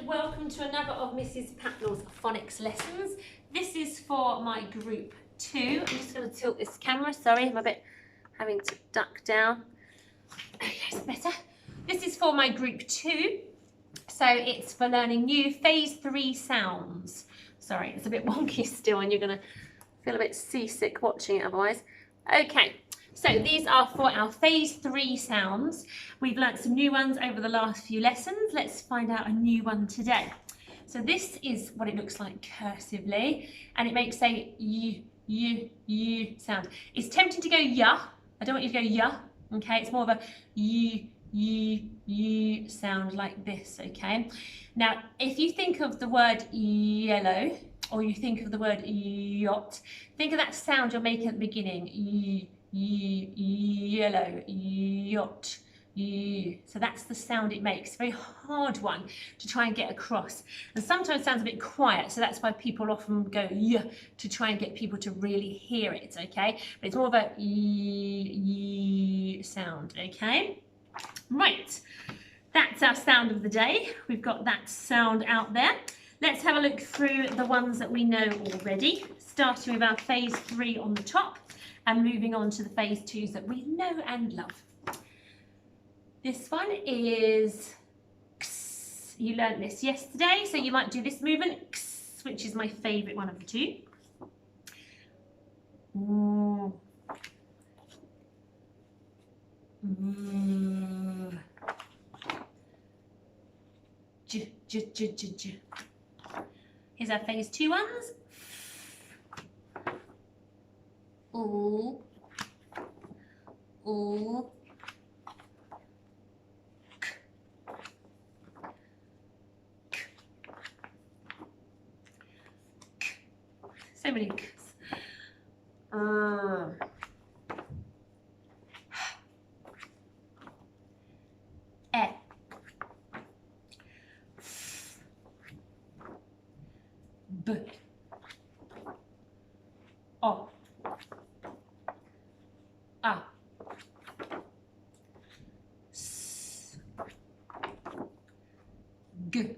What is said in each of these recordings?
welcome to another of Mrs. Patnell's phonics lessons. This is for my group 2. I'm just going to tilt this camera, sorry, I'm a bit having to duck down. Okay, it's better. This is for my group 2, so it's for learning new phase 3 sounds. Sorry, it's a bit wonky still and you're going to feel a bit seasick watching it otherwise. Okay. So these are for our phase 3 sounds. We've learnt some new ones over the last few lessons. Let's find out a new one today. So this is what it looks like cursively, and it makes a y sound. It's tempting to go ya. I don't want you to go ya. Okay, it's more of a y sound like this. Okay. Now, if you think of the word yellow, or you think of the word yacht, think of that sound you're making at the beginning. Yellow, yacht, so that's the sound it makes. Very hard one to try and get across, and sometimes it sounds a bit quiet, so that's why people often go yeah to try and get people to really hear it. Okay, but it's more of a sound. Okay, right, that's our sound of the day. We've got that sound out there. Let's have a look through the ones that we know already, starting with our phase 3 on the top and moving on to the phase 2s that we know and love. This one is x. You learned this yesterday, so you might do this movement, x, which is my favourite one of the two. J, j, j, j, j. Here's our phase 2 ones. Ooh, ooh, k, k, k. So many k's. E, f, b, o. A, S, G,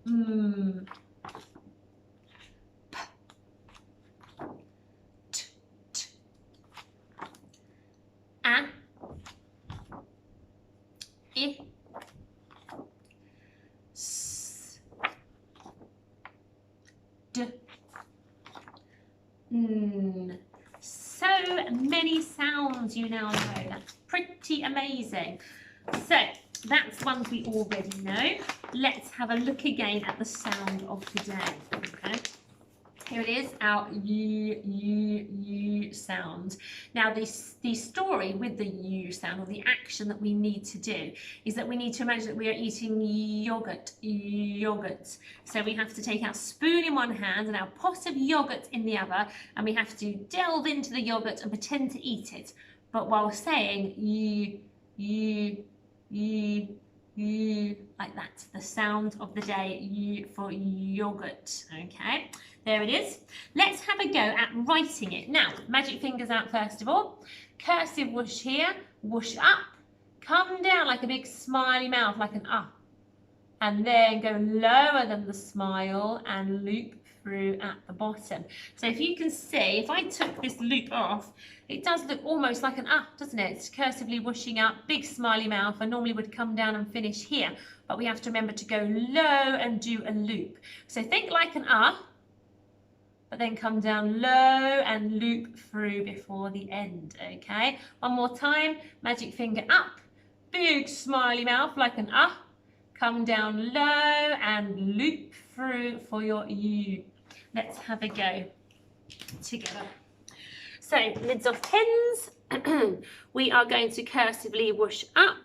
M, P, T, T, A, I, S, D, N. So many sounds you now know. That's pretty amazing. So that's ones we already know. Let's have a look again at the sound of the day. Okay. Here it is, our U sound. Now the story with the U sound, or the action that we need to do, is that we need to imagine that we are eating yogurt. So we have to take our spoon in one hand and our pot of yogurt in the other, and we have to delve into the yogurt and pretend to eat it, but while saying like that. The sound of the day, U for yogurt. Okay, there it is. Let's have a go at writing it. Now, magic fingers out first of all. Cursive whoosh here, whoosh up, come down like a big smiley mouth, like an ah, and then go lower than the smile and loop through at the bottom. So if you can see, if I took this loop off, it does look almost like an ah, doesn't it? It's cursively whooshing up, big smiley mouth, and normally would come down and finish here, but we have to remember to go low and do a loop. So think like an ah, but then come down low and loop through before the end. Okay, one more time, magic finger up, big smiley mouth like an ah, come down low and loop through for your U. Let's have a go together. So, lids off pens. We are going to cursively whoosh up,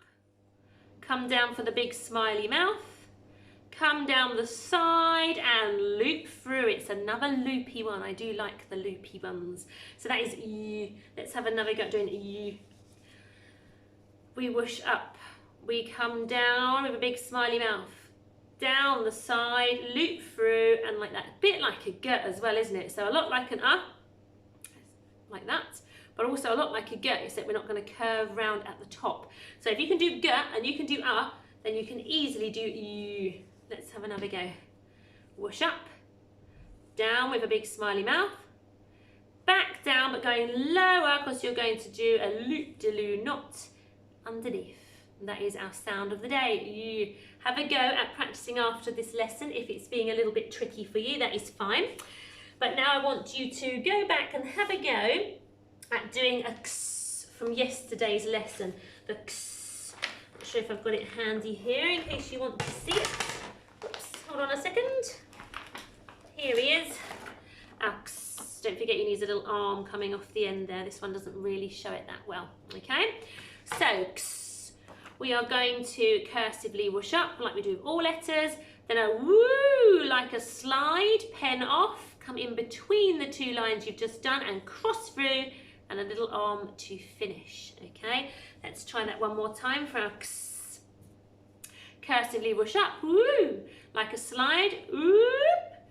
come down for the big smiley mouth, come down the side and loop through. It's another loopy one. I do like the loopy ones. So that is U. Let's have another go at doing U. We whoosh up, we come down with a big smiley mouth, down the side, loop through, and like that. A bit like a gut as well, isn't it? So a lot like an like that, but also a lot like a gut, except we're not going to curve round at the top. So if you can do gut and you can do then you can easily do you. Let's have another go. Whoosh up, down with a big smiley mouth, back down but going lower because you're going to do a loop-de-loo knot underneath. And that is our sound of the day. You have a go at practicing after this lesson. If it's being a little bit tricky for you, that is fine. But now I want you to go back and have a go at doing a x from yesterday's lesson. The x. Not sure if I've got it handy here in case you want to see it. Oops, hold on a second. Here he is. X. Don't forget you need a little arm coming off the end there. This one doesn't really show it that well. Okay, so x. We are going to cursively whoosh up like we do with all letters. Then a woo like a slide, pen off, come in between the two lines you've just done and cross through, and a little arm to finish. Okay, let's try that one more time for our x. Cursively whoosh up, woo, like a slide, whoop.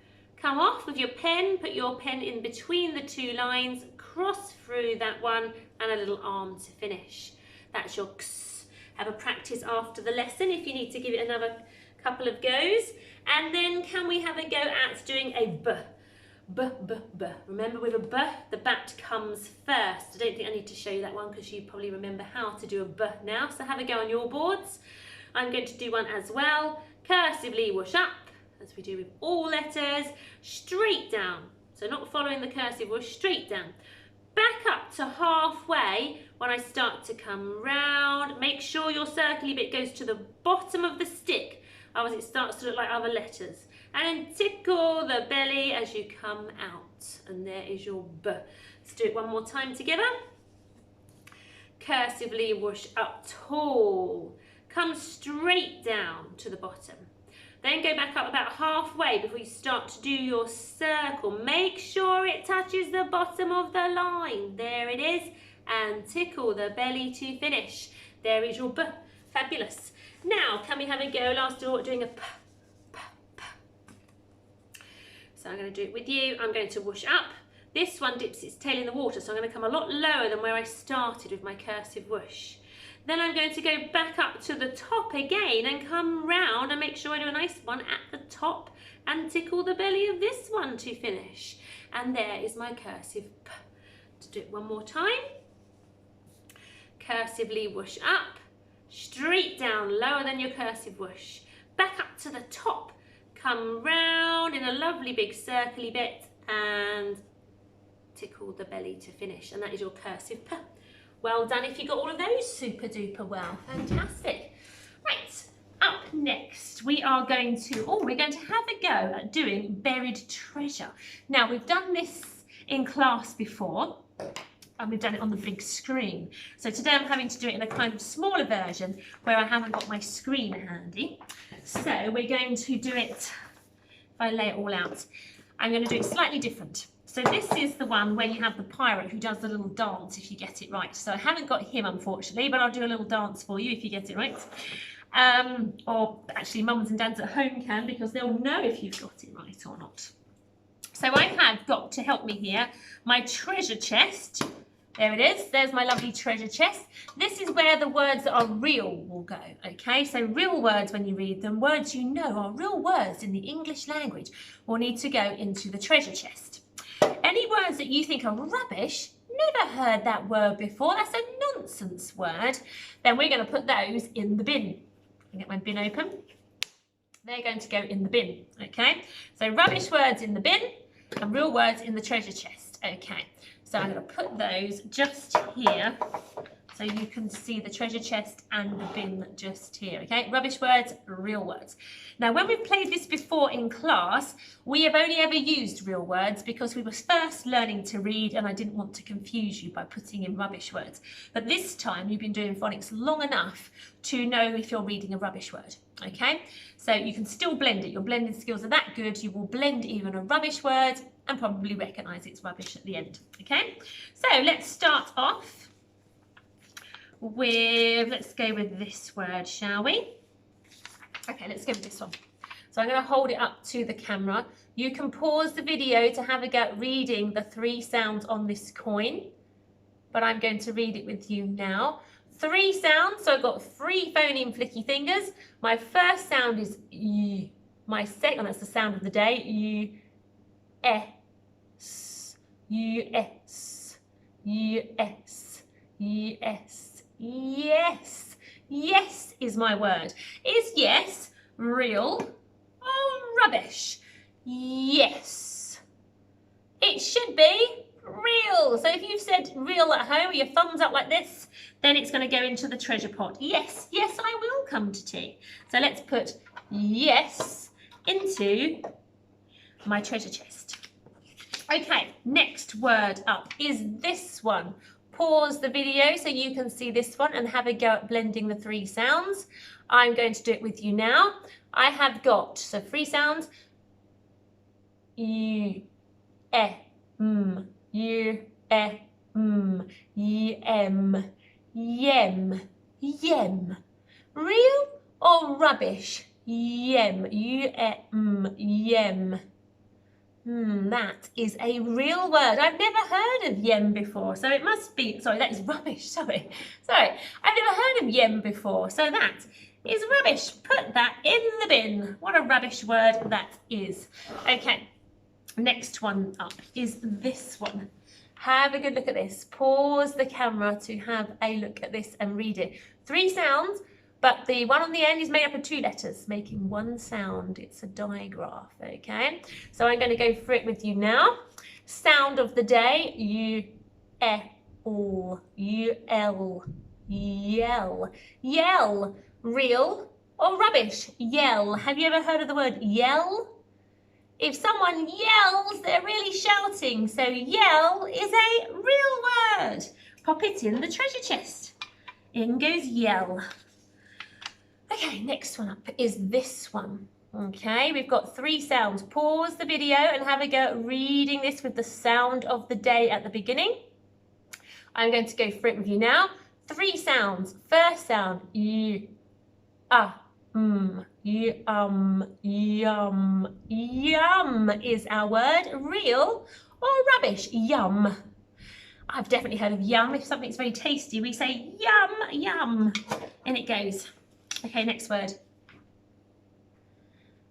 Come off with your pen, put your pen in between the two lines, cross through that one, and a little arm to finish. That's your x. Have a practice after the lesson if you need to give it another couple of goes. And then can we have a go at doing a b? B, b, b. Remember with a b, the bat comes first. I don't think I need to show you that one because you probably remember how to do a b now. So have a go on your boards. I'm going to do one as well. Cursively whoosh up, as we do with all letters, straight down. So not following the cursive whoosh, straight down. Back up to halfway when I start to come round. Make sure your circly bit goes to the bottom of the stick, otherwise it starts to look like other letters. And then tickle the belly as you come out. And there is your B. Let's do it one more time together. Cursively whoosh up tall. Come straight down to the bottom. Then go back up about halfway before you start to do your circle. Make sure it touches the bottom of the line. There it is. And tickle the belly to finish. There is your B. Fabulous. Now, can we have a go last of all doing a P, P, P. So I'm going to do it with you. I'm going to whoosh up. This one dips its tail in the water, so I'm going to come a lot lower than where I started with my cursive whoosh. Then I'm going to go back up to the top again and come round and make sure I do a nice one at the top and tickle the belly of this one to finish. And there is my cursive P. To do it one more time. Cursively whoosh up, straight down, lower than your cursive whoosh. Back up to the top, come round in a lovely big circly bit and tickle the belly to finish. And that is your cursive P. Well done if you got all of those super duper well. Fantastic. Right, up next we are going to, we're going to have a go at doing buried treasure. Now we've done this in class before and we've done it on the big screen. So today I'm having to do it in a kind of smaller version where I haven't got my screen handy. So we're going to do it, if I lay it all out, I'm going to do it slightly different. So this is the one where you have the pirate who does the little dance if you get it right. So I haven't got him unfortunately, but I'll do a little dance for you if you get it right. Or actually mums and dads at home can, because they'll know if you've got it right or not. So I have got, to help me here, my treasure chest. There it is. There's my lovely treasure chest. This is where the words that are real will go, okay? So real words, when you read them, words you know are real words in the English language, will need to go into the treasure chest. Any words that you think are rubbish, never heard that word before, that's a nonsense word, then we're going to put those in the bin. I'll get my bin open. They're going to go in the bin, okay? So rubbish words in the bin and real words in the treasure chest, okay? So I'm going to put those just here so you can see the treasure chest and the bin just here, okay? Rubbish words, real words. Now, when we've played this before in class, we have only ever used real words because we were first learning to read and I didn't want to confuse you by putting in rubbish words. But this time, you've been doing phonics long enough to know if you're reading a rubbish word, okay? So you can still blend it. Your blending skills are that good. You will blend even a rubbish word and probably recognise it's rubbish at the end, okay? So let's start off with, let's go with this word, shall we? Okay, let's go with this one. So I'm going to hold it up to the camera. You can pause the video to have a go at reading the 3 sounds on this coin, but I'm going to read it with you now. 3 sounds, so I've got 3 phoneme flicky fingers. My first sound is Y. My second, that's the sound of the day, U, S, U, S, U, S, U, S, yes. Yes is my word. Is yes real or rubbish? Yes. It should be real. So if you've said real at home with your thumbs up like this, then it's going to go into the treasure pot. Yes, yes, I will come to tea. So let's put yes into my treasure chest. Okay, next word up is this one. Pause the video so you can see this one and have a go at blending the 3 sounds. I'm going to do it with you now. I have got, so 3 sounds, U, E, M, U, E, M, yem, yem, yem. Real or rubbish? Yem, U, E, M, yem. That is a real word. I've never heard of yem before, so it must be, sorry, that is rubbish, sorry. I've never heard of yem before, so that is rubbish. Put that in the bin. What a rubbish word that is. Okay, next one up is this one. Have a good look at this. Pause the camera to have a look at this and read it. 3 sounds, but the one on the end is made up of 2 letters, making 1 sound. It's a digraph, okay? So I'm going to go through it with you now. Sound of the day, U, E, L, U, L, yell. Yell, real or rubbish? Yell. Have you ever heard of the word yell? If someone yells, they're really shouting. So yell is a real word. Pop it in the treasure chest. In goes yell. Okay, next one up is this one. Okay, we've got 3 sounds. Pause the video and have a go at reading this with the sound of the day at the beginning. I'm going to go through it with you now. 3 sounds. First sound, U, yum, yum, yum is our word. Real or rubbish? Yum. I've definitely heard of yum. If something's very tasty, we say yum, yum. And it goes. Okay, next word.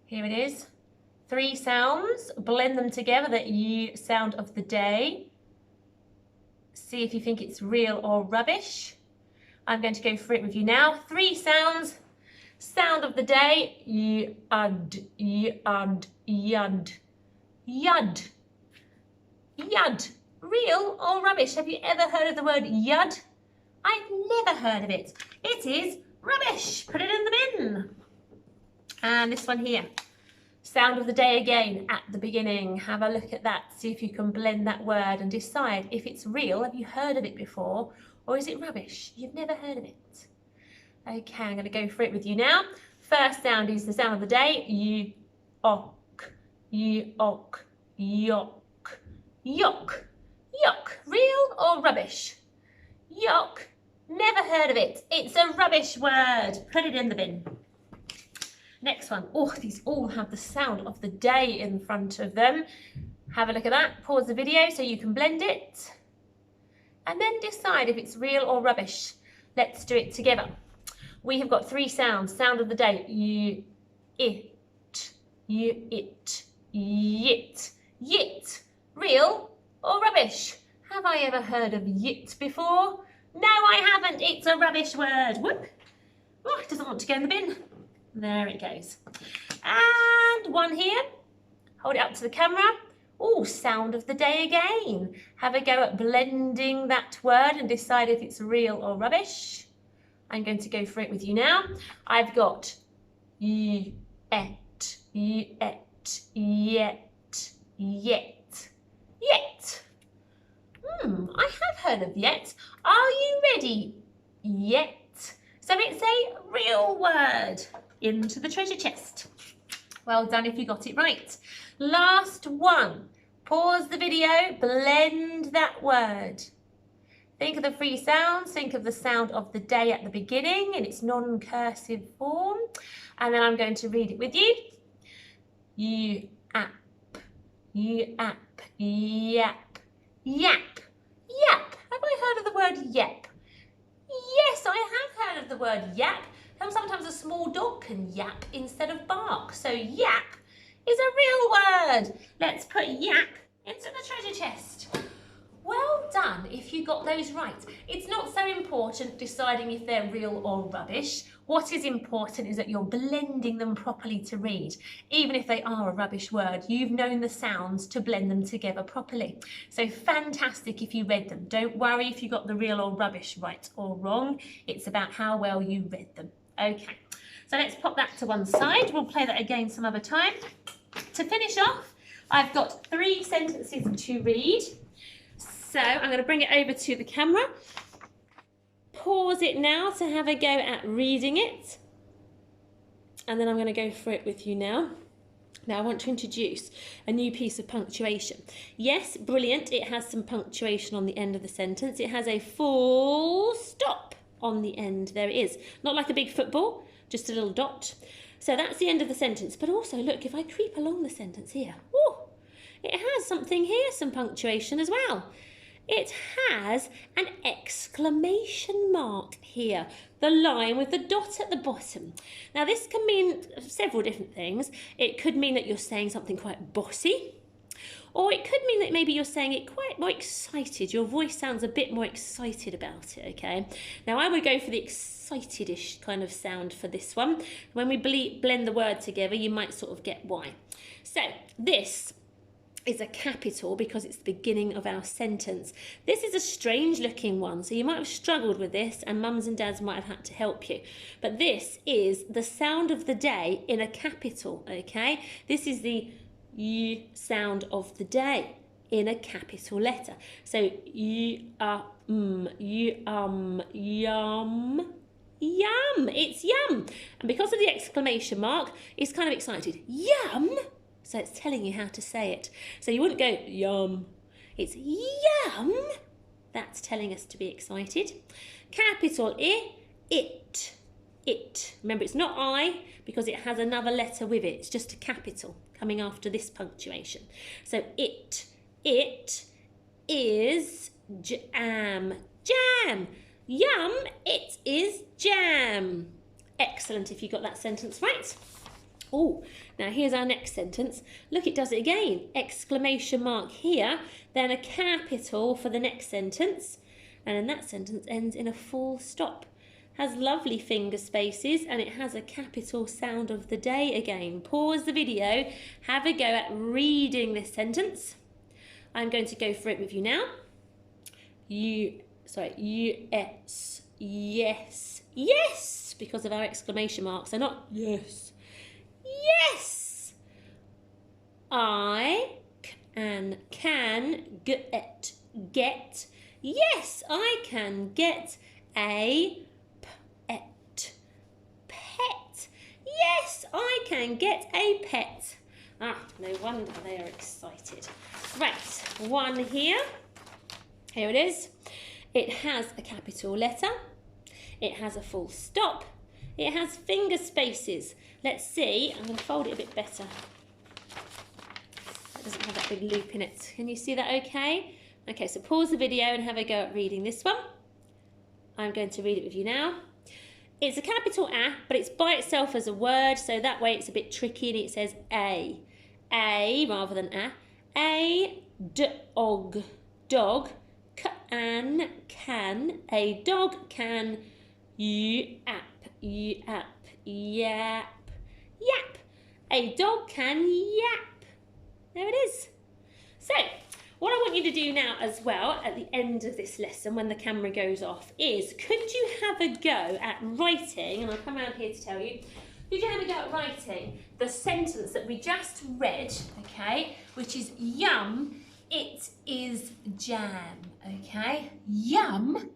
Here it is. 3 sounds. Blend them together. The U sound of the day. See if you think it's real or rubbish. I'm going to go through it with you now. 3 sounds. Sound of the day, yud, yud, yud, yud, yud. Real or rubbish? Have you ever heard of the word yud? I've never heard of it. It is rubbish. Put it in the bin. And this one here. Sound of the day again at the beginning. Have a look at that. See if you can blend that word and decide if it's real. Have you heard of it before? Or is it rubbish? You've never heard of it. Okay, I'm going to go through it with you now. First sound is the sound of the day. You, ok, yok, yok, yok. Real or rubbish? Yok. Never heard of it. It's a rubbish word. Put it in the bin. Next one. Oh, these all have the sound of the day in front of them. Have a look at that. Pause the video so you can blend it. And then decide if it's real or rubbish. Let's do it together. We have got 3 sounds. Sound of the day. You, it, yit, yit. Real or rubbish? Have I ever heard of yit before? No, I haven't. It's a rubbish word. Whoop. Oh, it doesn't want to go in the bin. There it goes. And one here. Hold it up to the camera. Oh, sound of the day again. Have a go at blending that word and decide if it's real or rubbish. I'm going to go through it with you now. I've got you, et, yet, yet. I have heard of yet. Are you ready? Yet. So it's a real word. Into the treasure chest. Well done if you got it right. Last one. Pause the video, blend that word. Think of the 3 sounds, think of the sound of the day at the beginning in its non-cursive form. And then I'm going to read it with you. You, app, yap, yap. Yap. Have I heard of the word yap? Yes, I of the word yap, and sometimes a small dog can yap instead of bark. So yap is a real word. Let's put yap into the treasure chest. Well done if you got those right. It's not so important deciding if they're real or rubbish. What is important is that you're blending them properly to read. Even if they are a rubbish word, you've known the sounds to blend them together properly. So fantastic if you read them. Don't worry if you got the real or rubbish right or wrong. It's about how well you read them. Okay, so let's pop that to one side. We'll play that again some other time. To finish off, I've got 3 sentences to read. So I'm going to bring it over to the camera. Pause it now to have a go at reading it. And then I'm going to go through it with you now. Now I want to introduce a new piece of punctuation. Yes, brilliant. It has some punctuation on the end of the sentence. It has a full stop on the end. There it is. Not like a big football, just a little dot. So that's the end of the sentence. But also, look, if I creep along the sentence here, oh, it has something here, some punctuation as well. It has an exclamation mark here, the line with the dot at the bottom. Now this can mean several different things. It could mean that you're saying something quite bossy, or it could mean that maybe you're saying it quite more excited. Your voice sounds a bit more excited about it, okay? Now I would go for the excited-ish kind of sound for this one. When we blend the word together, you might sort of get why. So this is a capital because it's the beginning of our sentence. This is a strange looking one, so you might have struggled with this and mums and dads might have had to help you. But this is the sound of the day in a capital, okay? This is the Y sound of the day in a capital letter. So yum, it's yum. And because of the exclamation mark, it's kind of excited. Yum! So it's telling you how to say it. So you wouldn't go yum. It's yum. That's telling us to be excited. Capital I, it. It. Remember, it's not I because it has another letter with it. It's just a capital coming after this punctuation. So it. It is jam. Jam. Yum, it is jam. Excellent if you got that sentence right. Oh, now here's our next sentence. Look, it does it again. Exclamation mark here, then a capital for the next sentence. And then that sentence ends in a full stop. Has lovely finger spaces and it has a capital sound of the day again. Pause the video, have a go at reading this sentence. I'm going to go through it with you now. Yes, yes, yes, because of our exclamation marks. So not yes. Yes, I can get. Yes, I can get a pet. Pet. Yes, I can get a pet. Ah, no wonder they are excited. Right, one here. Here it is. It has a capital letter. It has a full stop. It has finger spaces. Let's see. I'm going to fold it a bit better. It doesn't have that big loop in it. Can you see that okay? Okay, so pause the video and have a go at reading this one. I'm going to read it with you now. It's a capital A, but it's by itself as a word, so that way it's a bit tricky and it says A. A rather than A. A dog. Dog. Can. A dog can. Yap. Yap. Yap. Yap. A dog can yap. There it is. So, what I want you to do now as well at the end of this lesson when the camera goes off is, could you have a go at writing, and I'll come around here to tell you, could you have a go at writing the sentence that we just read, okay, which is yum, it is jam, okay? Yum,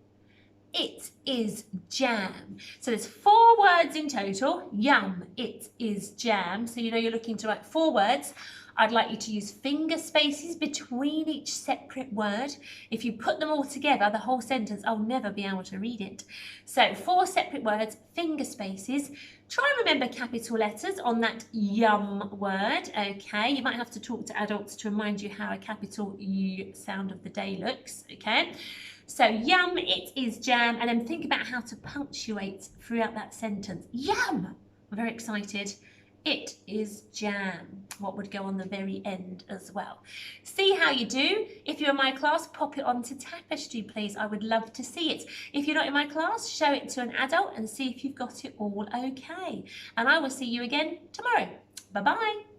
it is jam. So there's 4 words in total. Yum, it is jam. So you know you're looking to write 4 words. I'd like you to use finger spaces between each separate word. If you put them all together, the whole sentence, I'll never be able to read it. So 4 separate words, finger spaces. Try and remember capital letters on that yum word, okay? You might have to talk to adults to remind you how a capital U sound of the day looks, okay? So yum, it is jam, and then think about how to punctuate throughout that sentence. Yum, I'm very excited. It is jam. What would go on the very end as well? See how you do. If you're in my class, pop it onto Tapestry, please. I would love to see it. If you're not in my class, show it to an adult and see if you've got it all okay. And I will see you again tomorrow. Bye-bye.